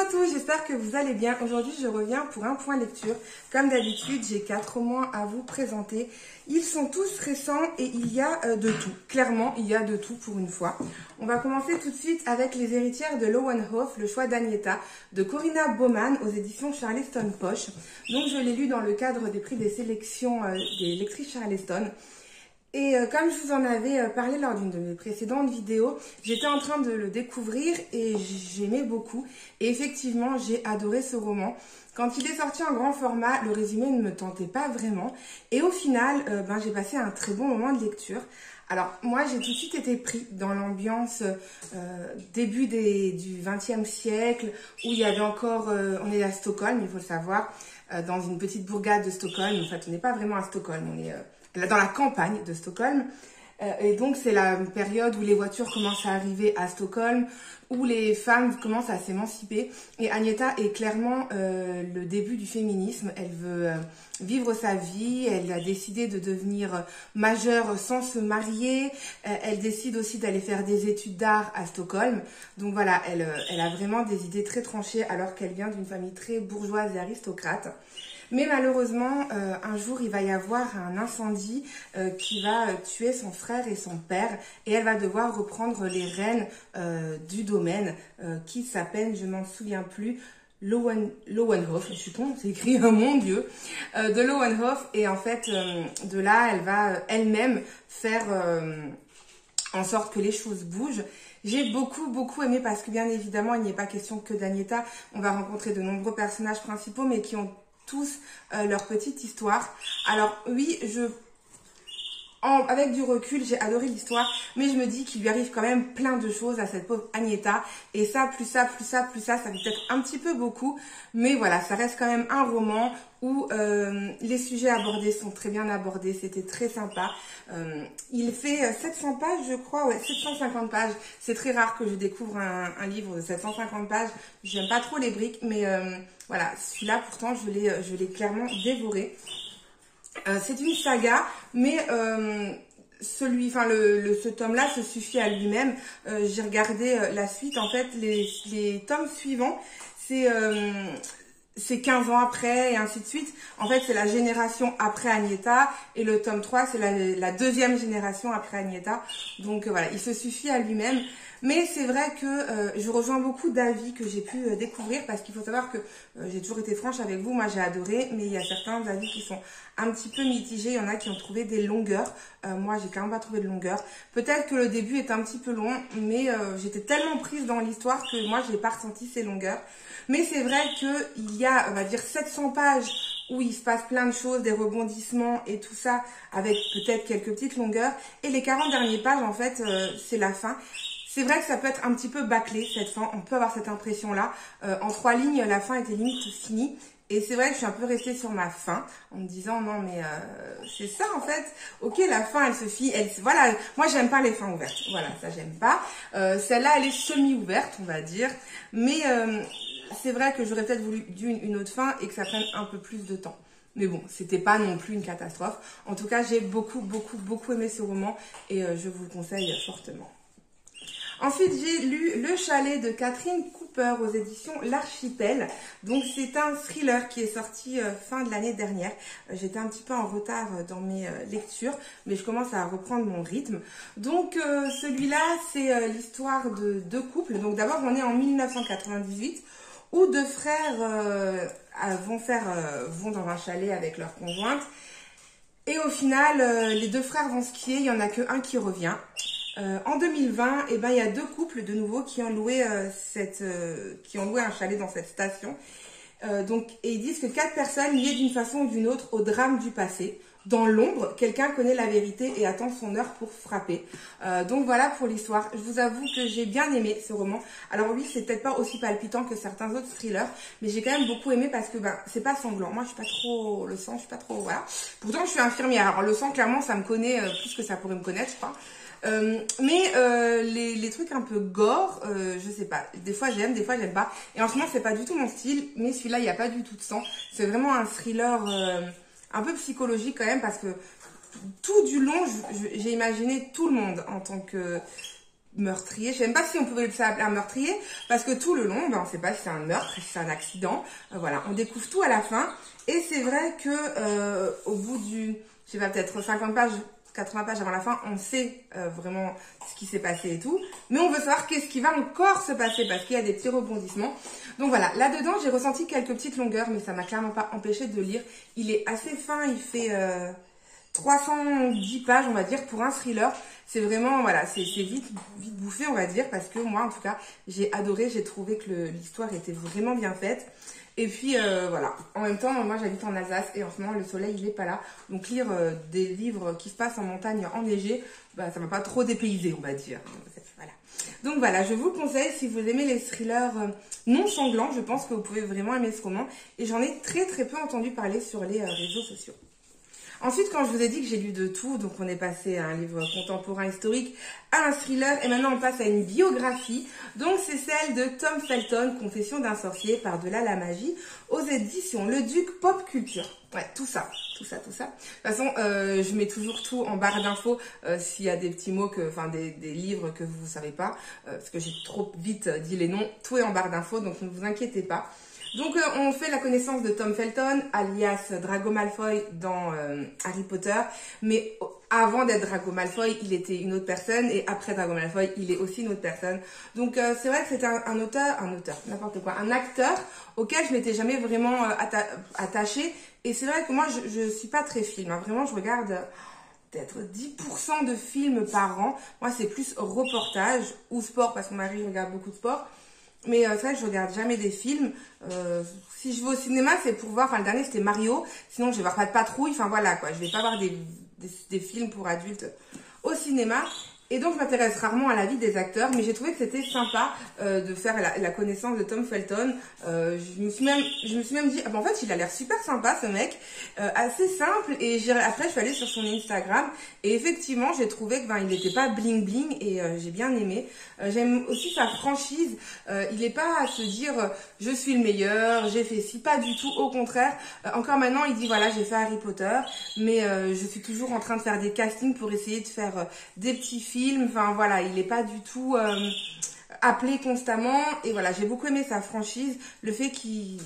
à tous, j'espère que vous allez bien. Aujourd'hui, je reviens pour un point lecture. Comme d'habitude, j'ai 4 romans à vous présenter. Ils sont tous récents et il y a de tout. Clairement, il y a de tout pour une fois. On va commencer tout de suite avec Les héritières de Lowenhof, le choix d'Agneta, de Corinna Baumann aux éditions Charleston Poche. Donc, je l'ai lu dans le cadre des prix des sélections des lectrices Charleston. Et comme je vous en avais parlé lors d'une de mes précédentes vidéos, j'étais en train de le découvrir et j'aimais beaucoup. Et effectivement, j'ai adoré ce roman. Quand il est sorti en grand format, le résumé ne me tentait pas vraiment. Et au final, j'ai passé un très bon moment de lecture. Alors, moi, j'ai tout de suite été pris dans l'ambiance début du XXe siècle, où il y avait encore, on est à Stockholm, il faut le savoir, dans une petite bourgade de Stockholm. En fait, on n'est pas vraiment à Stockholm, on est dans la campagne de Stockholm. Et donc, c'est la période où les voitures commencent à arriver à Stockholm, où les femmes commencent à s'émanciper. Et Agneta est clairement le début du féminisme. Elle veut vivre sa vie. Elle a décidé de devenir majeure sans se marier. Elle décide aussi d'aller faire des études d'art à Stockholm. Donc voilà, elle a vraiment des idées très tranchées alors qu'elle vient d'une famille très bourgeoise et aristocrate. Mais malheureusement, un jour, il va y avoir un incendie qui va tuer son frère et son père. Et elle va devoir reprendre les rênes du domaine qui s'appelle, je m'en souviens plus, Lowenhof. Je suis con, c'est écrit, oh mon Dieu, de Lowenhof. Et en fait, de là, elle va elle-même faire en sorte que les choses bougent. J'ai beaucoup aimé parce que bien évidemment, il n'y est pas question que d'Agneta. On va rencontrer de nombreux personnages principaux, mais qui ont tous leur petite histoire. Alors oui, avec du recul, j'ai adoré l'histoire, mais je me dis qu'il lui arrive quand même plein de choses à cette pauvre Agneta. Et ça, plus ça fait peut-être un petit peu beaucoup. Mais voilà, ça reste quand même un roman où les sujets abordés sont très bien abordés. C'était très sympa. Il fait 700 pages, je crois, ouais, 750 pages. C'est très rare que je découvre un livre de 750 pages. J'aime pas trop les briques, mais voilà, celui-là, pourtant, je l'ai clairement dévoré. C'est une saga, mais ce tome-là se suffit à lui-même. J'ai regardé la suite. En fait, les tomes suivants, c'est 15 ans après et ainsi de suite. En fait, c'est la génération après Agneta et le tome 3, c'est la deuxième génération après Agneta. Donc voilà, il se suffit à lui-même. Mais c'est vrai que je rejoins beaucoup d'avis que j'ai pu découvrir parce qu'il faut savoir que j'ai toujours été franche avec vous. Moi, j'ai adoré, mais il y a certains avis qui sont un petit peu mitigés. Il y en a qui ont trouvé des longueurs. Moi, j'ai quand même pas trouvé de longueur. Peut-être que le début est un petit peu long, mais j'étais tellement prise dans l'histoire que moi, je n'ai pas ressenti ces longueurs. Mais c'est vrai qu'il y a, on va dire, 700 pages où il se passe plein de choses, des rebondissements et tout ça, avec peut-être quelques petites longueurs. Et les 40 dernières pages, en fait, c'est la fin. C'est vrai que ça peut être un petit peu bâclé, cette fin. On peut avoir cette impression-là. En 3 lignes, la fin était limite finie. Et c'est vrai que je suis un peu restée sur ma fin, en me disant, non mais c'est ça en fait. Ok, la fin, elle se finit. Voilà, moi j'aime pas les fins ouvertes. Voilà, ça j'aime pas. Celle-là, elle est semi-ouverte, on va dire. Mais c'est vrai que j'aurais peut-être voulu une autre fin et que ça prenne un peu plus de temps. Mais bon, c'était pas non plus une catastrophe. En tout cas, j'ai beaucoup aimé ce roman et je vous le conseille fortement. Ensuite, j'ai lu Le Chalet de Catherine Cooper aux éditions L'Archipel. Donc, c'est un thriller qui est sorti fin de l'année dernière. J'étais un petit peu en retard dans mes lectures, mais je commence à reprendre mon rythme. Donc, celui-là, c'est l'histoire de deux couples. Donc, d'abord, on est en 1998, où deux frères vont dans un chalet avec leur conjointe. Et au final, les deux frères vont skier, il n'y en a qu'un qui revient. En 2020, il y a deux couples de nouveau qui ont loué un chalet dans cette station. Et ils disent que 4 personnes liées d'une façon ou d'une autre au drame du passé. Dans l'ombre, quelqu'un connaît la vérité et attend son heure pour frapper. Donc voilà pour l'histoire. Je vous avoue que j'ai bien aimé ce roman. Alors oui, c'est peut-être pas aussi palpitant que certains autres thrillers, mais j'ai quand même beaucoup aimé parce que c'est pas sanglant. Moi, je suis pas trop le sang, je suis pas trop voilà. Pourtant, je suis infirmière. Alors le sang, clairement, ça me connaît plus que ça pourrait me connaître, je crois. Les trucs un peu gore, je sais pas. Des fois j'aime, des fois j'aime pas. Et en ce moment, c'est pas du tout mon style. Mais celui-là, il n'y a pas du tout de sang. C'est vraiment un thriller un peu psychologique quand même parce que tout du long, j'ai imaginé tout le monde en tant que meurtrier. Je sais même pas si on pouvait s'appeler un meurtrier, parce que tout le long, ben, on sait pas si c'est un meurtre, si c'est un accident. Voilà, on découvre tout à la fin. Et c'est vrai que au bout du, je sais pas, peut-être 50 pages, 80 pages avant la fin, on sait vraiment ce qui s'est passé et tout. Mais on veut savoir qu'est-ce qui va encore se passer, parce qu'il y a des petits rebondissements. Donc voilà, là-dedans, j'ai ressenti quelques petites longueurs, mais ça m'a clairement pas empêché de lire. Il est assez fin, il fait 310 pages, on va dire, pour un thriller. C'est vraiment, voilà, c'est vite bouffé, on va dire, parce que moi, en tout cas, j'ai adoré, j'ai trouvé que l'histoire était vraiment bien faite. Et puis, voilà. En même temps, moi, j'habite en Alsace et en ce moment, le soleil, il est pas là. Donc, lire des livres qui se passent en montagne enneigée, bah, ça m'a pas trop dépaysé, on va dire. Voilà. Donc, voilà, je vous conseille, si vous aimez les thrillers non sanglants, je pense que vous pouvez vraiment aimer ce roman. Et j'en ai très peu entendu parler sur les réseaux sociaux. Ensuite, quand je vous ai dit que j'ai lu de tout, donc on est passé à un livre contemporain historique, à un thriller, et maintenant on passe à une biographie. Donc c'est celle de Tom Felton, Confession d'un sorcier, par-delà la magie, aux éditions Le Duc Pop Culture. Ouais, tout ça. De toute façon, je mets toujours tout en barre d'infos s'il y a des petits mots, enfin des livres que vous ne savez pas, parce que j'ai trop vite dit les noms. Tout est en barre d'infos, donc ne vous inquiétez pas. Donc on fait la connaissance de Tom Felton, alias Drago Malfoy dans Harry Potter, mais avant d'être Drago Malfoy, il était une autre personne, et après Drago Malfoy, il est aussi une autre personne. Donc c'est vrai que c'était un auteur, n'importe quoi, un acteur auquel je m'étais jamais vraiment attachée, et c'est vrai que moi je suis pas très film, hein. Vraiment je regarde peut-être 10% de films par an. Moi c'est plus reportage ou sport, parce que mon mari regarde beaucoup de sport. Mais c'est vrai que je regarde jamais des films. Si je vais au cinéma, c'est pour voir, enfin le dernier c'était Mario, sinon je vais voir pas de patrouille, enfin voilà quoi, je vais pas voir des films pour adultes au cinéma. Et donc je m'intéresse rarement à la vie des acteurs, mais j'ai trouvé que c'était sympa de faire la connaissance de Tom Felton. Je me suis même dit, ah ben en fait il a l'air super sympa ce mec, assez simple. Et après je suis allée sur son Instagram et effectivement j'ai trouvé que il n'était pas bling bling, et j'ai bien aimé. J'aime aussi sa franchise. Il n'est pas à se dire je suis le meilleur, j'ai fait ci, pas du tout, au contraire. Encore maintenant il dit voilà, j'ai fait Harry Potter, mais je suis toujours en train de faire des castings pour essayer de faire des petits films. Enfin voilà, il n'est pas du tout appelé constamment. Et voilà, j'ai beaucoup aimé sa franchise, le fait qu'il,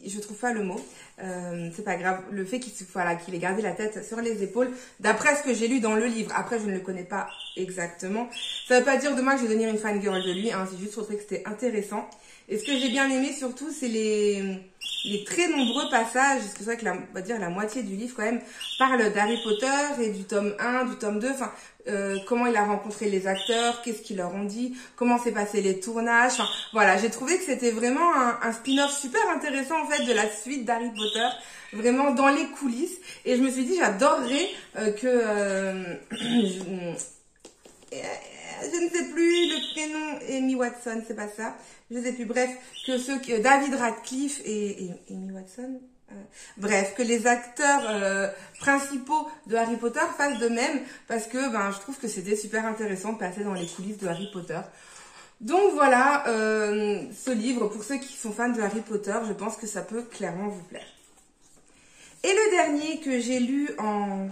je trouve pas le mot, c'est pas grave, le fait qu'il ait gardé la tête sur les épaules, d'après ce que j'ai lu dans le livre. Après je ne le connais pas exactement, ça veut pas dire de moi que je vais devenir une fangirl de lui, hein, c'est juste trouvé que c'était intéressant. Et ce que j'ai bien aimé surtout, c'est les très nombreux passages, parce que c'est vrai que on va dire la moitié du livre quand même parle d'Harry Potter et du tome 1, du tome 2, enfin comment il a rencontré les acteurs, qu'est-ce qu'ils leur ont dit, comment s'est passé les tournages, enfin voilà, j'ai trouvé que c'était vraiment un spin-off super intéressant en fait de la suite d'Harry Potter, vraiment dans les coulisses. Et je me suis dit j'adorerais je ne sais plus le prénom, Amy Watson, c'est pas ça, je ne sais plus, bref, que David Radcliffe et Amy Watson, bref, que les acteurs principaux de Harry Potter fassent de même, parce que je trouve que c'était super intéressant de passer dans les coulisses de Harry Potter. Donc voilà, ce livre, pour ceux qui sont fans de Harry Potter, je pense que ça peut clairement vous plaire. Et le dernier que j'ai lu en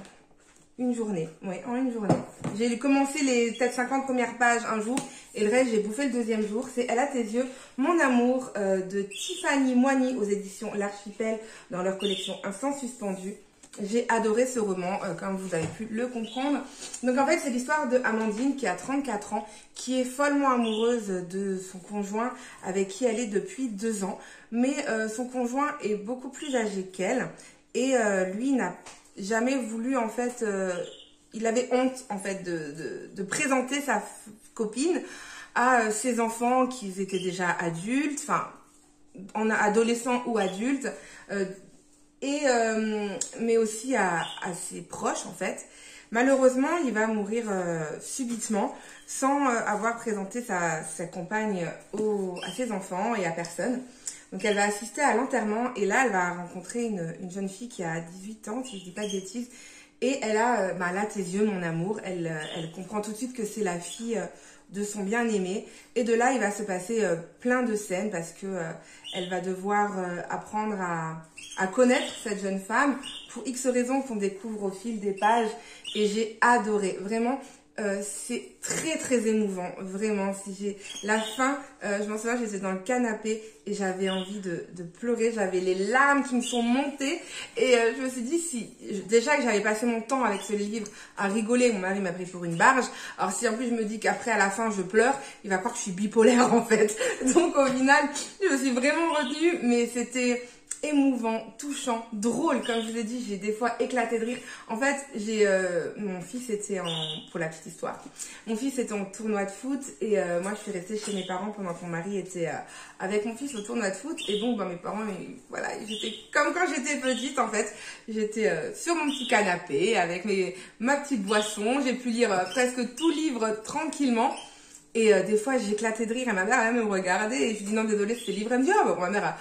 une journée, en une journée. J'ai commencé les peut-être 50 premières pages un jour, et le reste j'ai bouffé le deuxième jour. C'est Elle à tes yeux, mon amour, de Tiffany Moigny aux éditions L'Archipel, dans leur collection Un sang suspendu. J'ai adoré ce roman, comme vous avez pu le comprendre. Donc en fait c'est l'histoire de Amandine qui a 34 ans, qui est follement amoureuse de son conjoint avec qui elle est depuis 2 ans. Mais son conjoint est beaucoup plus âgé qu'elle, et lui n'a jamais voulu, en fait, il avait honte en fait de présenter sa copine à ses enfants qui étaient déjà adultes, enfin adolescents ou adultes, mais aussi à ses proches en fait. Malheureusement, il va mourir subitement sans avoir présenté sa compagne à ses enfants et à personne. Donc elle va assister à l'enterrement, et là elle va rencontrer une jeune fille qui a 18 ans, si je dis pas de bêtises, et elle a là tes yeux mon amour, elle comprend tout de suite que c'est la fille de son bien-aimé, et de là il va se passer plein de scènes, parce que elle va devoir apprendre à connaître cette jeune femme pour X raisons qu'on découvre au fil des pages, et j'ai adoré, vraiment. c'est très très émouvant, vraiment. Si j'ai la fin, je m'en souviens, j'étais dans le canapé et j'avais envie de pleurer, j'avais les larmes qui me sont montées et je me suis dit si déjà que j'avais passé mon temps avec ce livre à rigoler, mon mari m'a pris pour une barge. Alors si en plus je me dis qu'après à la fin je pleure, il va croire que je suis bipolaire en fait. Donc au final, je me suis vraiment retenue, mais c'était émouvant, touchant, drôle, comme je vous ai dit, j'ai des fois éclaté de rire. En fait, mon fils était pour la petite histoire, mon fils était en tournoi de foot et moi je suis restée chez mes parents pendant que mon mari était avec mon fils au tournoi de foot et donc mes parents, voilà, j'étais comme quand j'étais petite en fait, j'étais sur mon petit canapé avec ma petite boisson, j'ai pu lire presque tout livre tranquillement. Et des fois, j'éclatais de rire et ma mère, elle me regardait et je lui dis non, désolée, c'était le livre. Elle me dit, oh, ma mère,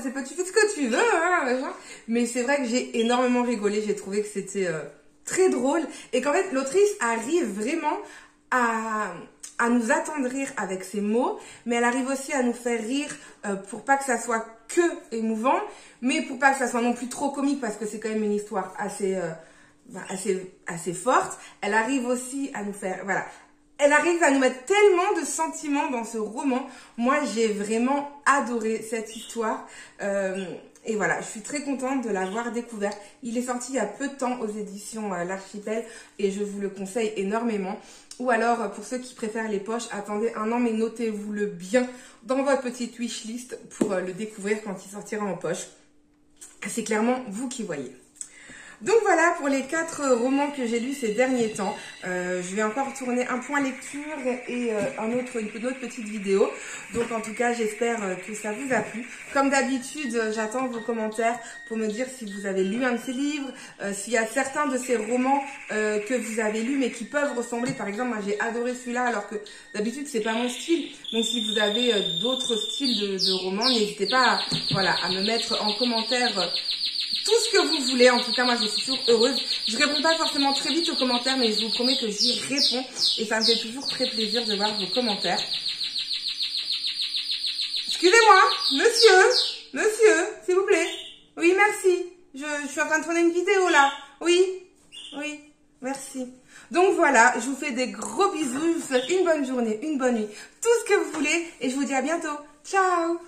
c'est pas, tu fais ce que tu veux, hein, machin. Mais c'est vrai que j'ai énormément rigolé, j'ai trouvé que c'était très drôle et qu'en fait, l'autrice arrive vraiment à nous attendrir avec ses mots, mais elle arrive aussi à nous faire rire pour pas que ça soit que émouvant, mais pour pas que ça soit non plus trop comique parce que c'est quand même une histoire assez forte. Elle arrive aussi à nous faire, voilà. Elle arrive à nous mettre tellement de sentiments dans ce roman. Moi, j'ai vraiment adoré cette histoire. Et voilà, je suis très contente de l'avoir découvert. Il est sorti il y a peu de temps aux éditions L'Archipel et je vous le conseille énormément. Ou alors, pour ceux qui préfèrent les poches, attendez un an, mais notez-vous-le bien dans votre petite wishlist pour le découvrir quand il sortira en poche. C'est clairement vous qui voyez. Donc voilà pour les 4 romans que j'ai lus ces derniers temps. Je vais encore tourner un point lecture et une autre petite vidéo. Donc en tout cas, j'espère que ça vous a plu. Comme d'habitude, j'attends vos commentaires pour me dire si vous avez lu un de ces livres, s'il y a certains de ces romans que vous avez lus mais qui peuvent ressembler. Par exemple, moi j'ai adoré celui-là alors que d'habitude c'est pas mon style. Donc si vous avez d'autres styles de romans, n'hésitez pas à me mettre en commentaire tout ce que vous voulez. En tout cas, moi, je suis toujours heureuse. Je réponds pas forcément très vite aux commentaires, mais je vous promets que j'y réponds. Et ça me fait toujours très plaisir de voir vos commentaires. Excusez-moi, monsieur, s'il vous plaît. Oui, merci. Je suis en train de tourner une vidéo, là. Oui, merci. Donc voilà, je vous fais des gros bisous. Je vous souhaite une bonne journée, une bonne nuit. Tout ce que vous voulez. Et je vous dis à bientôt. Ciao!